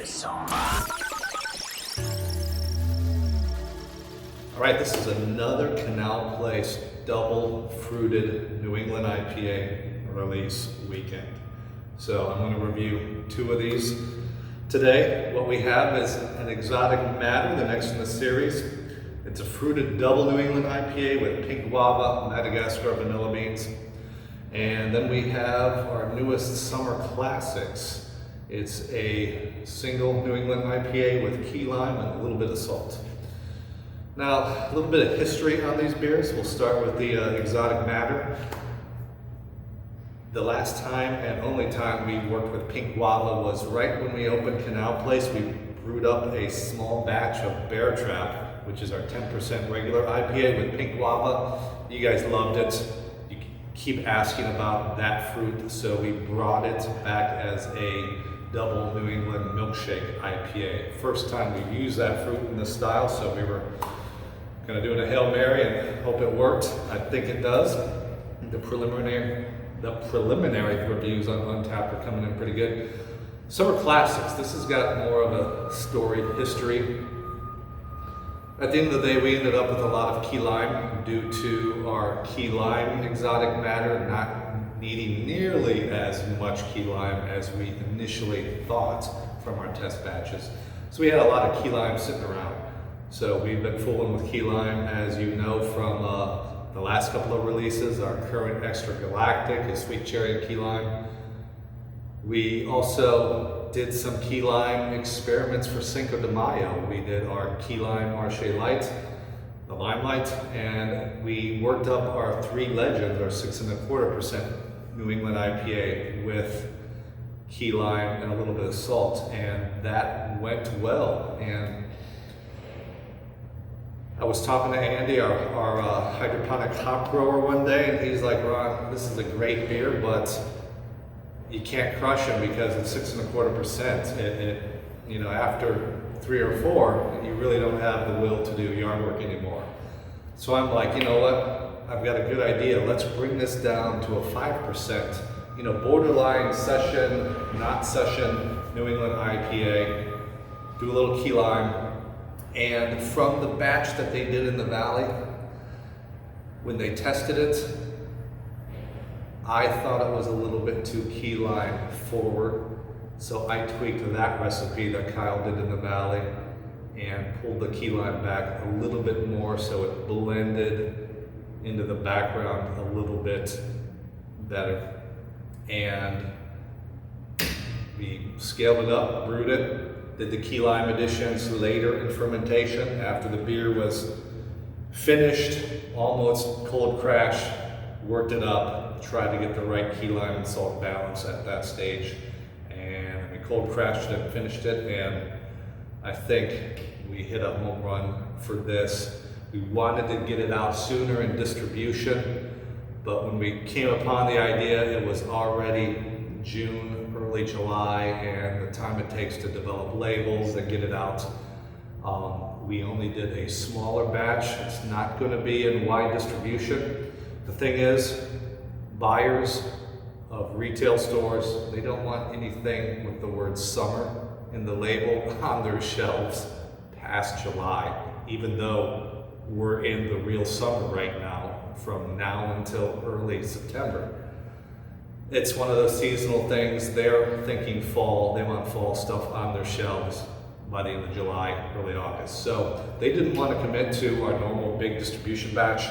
All right, this is another Canal Place double fruited New England IPA release weekend. So I'm going to review two of these today. What we have is an Exituc Matter, the next in the series. It's a fruited double New England IPA with pink guava, Madagascar vanilla beans. And then we have our newest summer classics. It's a single New England IPA with key lime and a little bit of salt. Now, a little bit of history on these beers. We'll start with the Exituc Matter. The last time and only time we worked with pink guava was right when we opened Canal Place. We brewed up a small batch of Bear Trap, which is our 10% regular IPA with pink guava. You guys loved it. You keep asking about that fruit, so we brought it back as a double New England milkshake IPA. First time we've used that fruit in this style, so we were gonna do it a Hail Mary and hope it worked. I think it does. The preliminary reviews on Untappd are coming in pretty good. Summer classics. This has got more of a storied history. At the end of the day, we ended up with a lot of key lime due to our key lime Exituc Matter not needing nearly as much key lime as we initially thought from our test batches. So we had a lot of key lime sitting around. So we've been fooling with key lime, as you know from the last couple of releases. Our current Extra Galactic is sweet cherry and key lime. We also did some key lime experiments for Cinco de Mayo. We did our key lime R.Shea Light, the Limelight, and we worked up our 3 Legend, our 6.25% New England IPA with key lime and a little bit of salt, and that went well. And I was talking to Andy, our hydroponic hop grower, one day, and he's like, "Ron, this is a great beer, but you can't crush them because it's 6.25%. You know, after 3 or 4, you really don't have the will to do yard work anymore." So I'm like, you know what? I've got a good idea. Let's bring this down to a 5%. You know, borderline session, not session New England IPA. Do a little key lime. And from the batch that they did in the Valley, when they tested it, I thought it was a little bit too key lime forward. So I tweaked that recipe that Kyle did in the Valley and pulled the key lime back a little bit more so it blended into the background a little bit better. And we scaled it up, brewed it, did the key lime additions later in fermentation after the beer was finished, almost cold crash, worked it up, tried to get the right key lime and salt balance at that stage. And we cold crashed it, finished it, and I think we hit a home run for this. We wanted to get it out sooner in distribution, but when we came upon the idea, it was already June, early July, and the time it takes to develop labels and get it out. We only did a smaller batch. It's not going to be in wide distribution. The thing is, buyers of retail stores, they don't want anything with the word summer in the label on their shelves past July, even though we're in the real summer right now, from now until early September. It's one of those seasonal things. They're thinking fall. They want fall stuff on their shelves by the end of July, early August. So they didn't want to commit to our normal big distribution batch.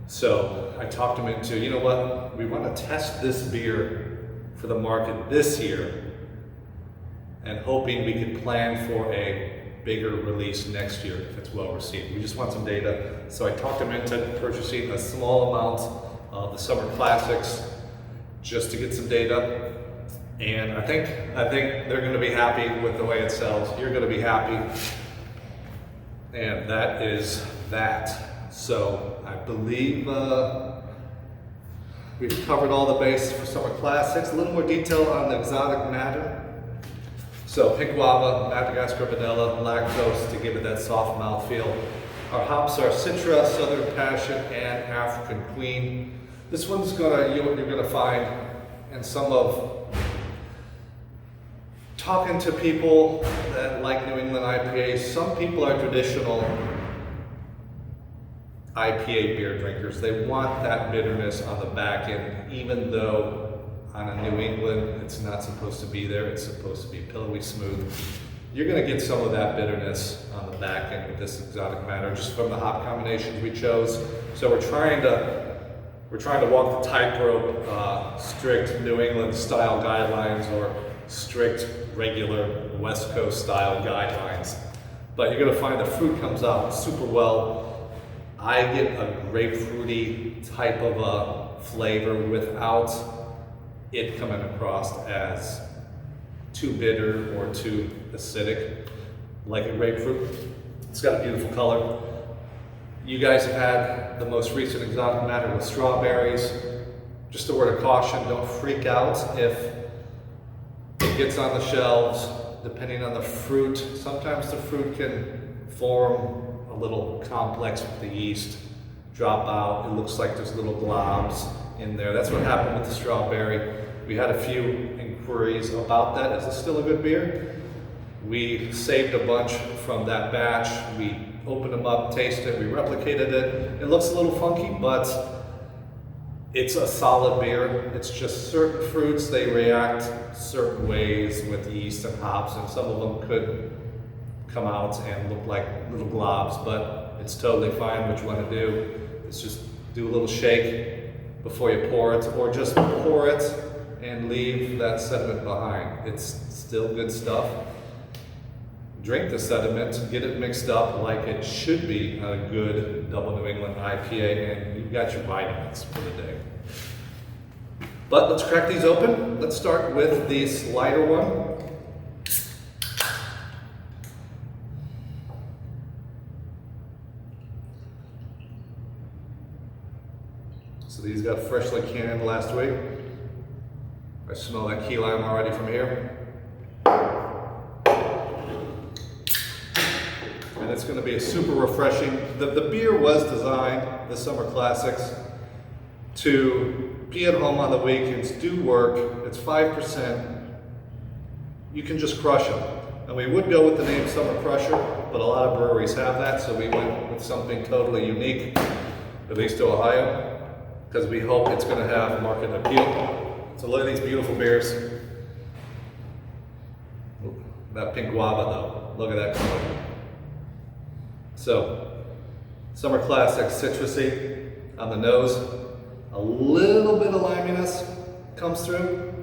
So I talked them into, you know what, we want to test this beer for the market this year and hoping we could plan for a bigger release next year if it's well received. We just want some data. So I talked them into purchasing a small amount of the summer classics just to get some data, and I think they're going to be happy with the way it sells. You're going to be happy, and that is that. So I believe we've covered all the bases for summer classics. A little more detail on the Exituc Matter. So pink guava, Madagascar vanilla, lactose to give it that soft mouthfeel. Our hops are Citra, Southern Passion, and African Queen. This one's you're gonna find in some of talking to people that like New England IPAs, some people are traditional IPA beer drinkers. They want that bitterness on the back end, even though on a New England, it's not supposed to be there. It's supposed to be pillowy smooth. You're gonna get some of that bitterness on the back end with this Exituc Matter, just from the hop combinations we chose. So we're trying to walk the tightrope, strict New England style guidelines or strict regular West Coast style guidelines. But you're gonna find the fruit comes out super well. I get a grapefruity type of a flavor without it coming across as too bitter or too acidic, like a grapefruit. It's got a beautiful color. You guys have had the most recent Exituc Matter with strawberries. Just a word of caution, don't freak out if it gets on the shelves, depending on the fruit. Sometimes the fruit can form a little complex with the yeast, drop out. It looks like there's little globs in there. That's what happened with the strawberry. We had a few inquiries about that. Is it still a good beer? We saved a bunch from that batch. We opened them up, tasted it, we replicated it. It looks a little funky, but it's a solid beer. It's just certain fruits, they react certain ways with yeast and hops, and some of them could come out and look like little globs, but it's totally fine what you want to do. It's just do a little shake before you pour it, or just pour it and leave that sediment behind. It's still good stuff. Drink the sediment, get it mixed up like it should be a good double New England IPA, and you've got your vitamins for the day. But let's crack these open. Let's start with this lighter one. So these got freshly canned last week. I smell that key lime already from here. And it's going to be a super refreshing. The beer was designed, the Summer Classics, to be at home on the weekends, do work. It's 5%. You can just crush them. And we would go with the name Summer Crusher, but a lot of breweries have that, so we went with something totally unique, at least to Ohio, because we hope it's going to have market appeal. So look at these beautiful beers. That pink guava though, look at that color. So, Summer Classic, citrusy on the nose. A little bit of liminess comes through,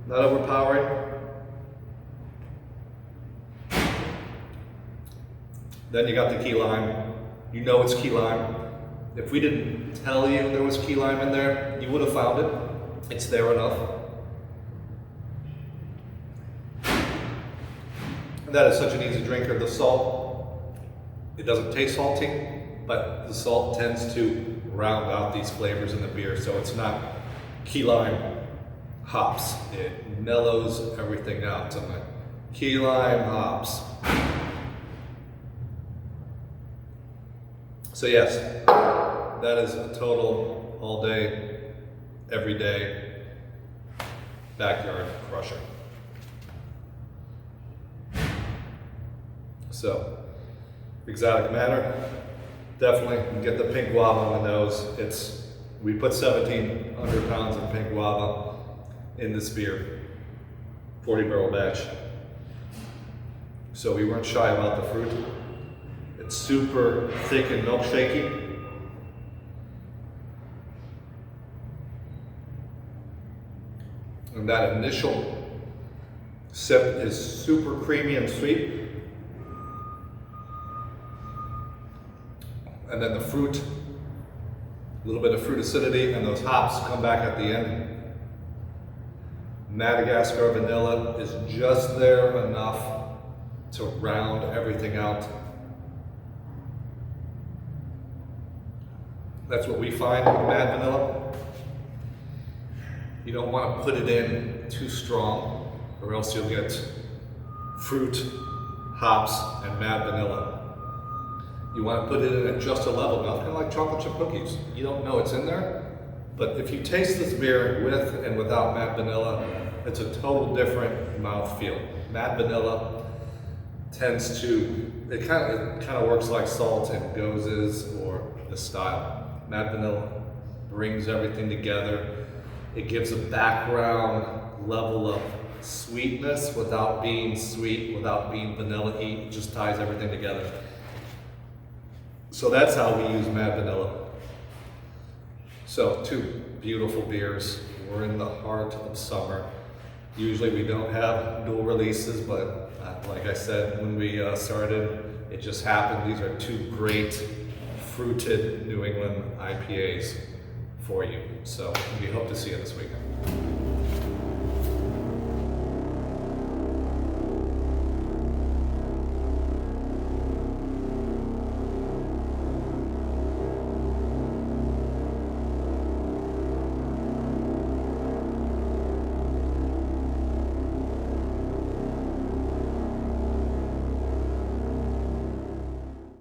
not overpowering. Then you got the key lime. You know it's key lime. If we didn't tell you there was key lime in there, you would have found it. It's there enough. And that is such an easy drinker. The salt, it doesn't taste salty, but the salt tends to round out these flavors in the beer, so it's not key lime hops. It mellows everything out. So like key lime hops. So yes, that is a total all day, every day backyard crusher. So, Exituc Matter, definitely get the pink guava on the nose. We put 1,700 pounds of pink guava in this beer, 40 barrel batch. So we weren't shy about the fruit. It's super thick and milkshakey. And that initial sip is super creamy and sweet. And then the fruit, a little bit of fruit acidity, and those hops come back at the end. Madagascar vanilla is just there enough to round everything out. That's what we find with mad vanilla. You don't want to put it in too strong, or else you'll get fruit, hops, and mad vanilla. You want to put it in at just a level enough, kind of like chocolate chip cookies. You don't know it's in there, but if you taste this beer with and without mad vanilla, it's a total different mouthfeel. Mad vanilla tends to, it kind of works like salt and gozes or the style. Mad vanilla brings everything together. It gives a background level of sweetness without being sweet, without being vanilla-y. It just ties everything together. So that's how we use Mad vanilla. So 2 beautiful beers. We're in the heart of summer. Usually we don't have dual releases, but like I said when we started, it just happened. These are 2 great fruited New England IPAs for you. So we hope to see you this weekend.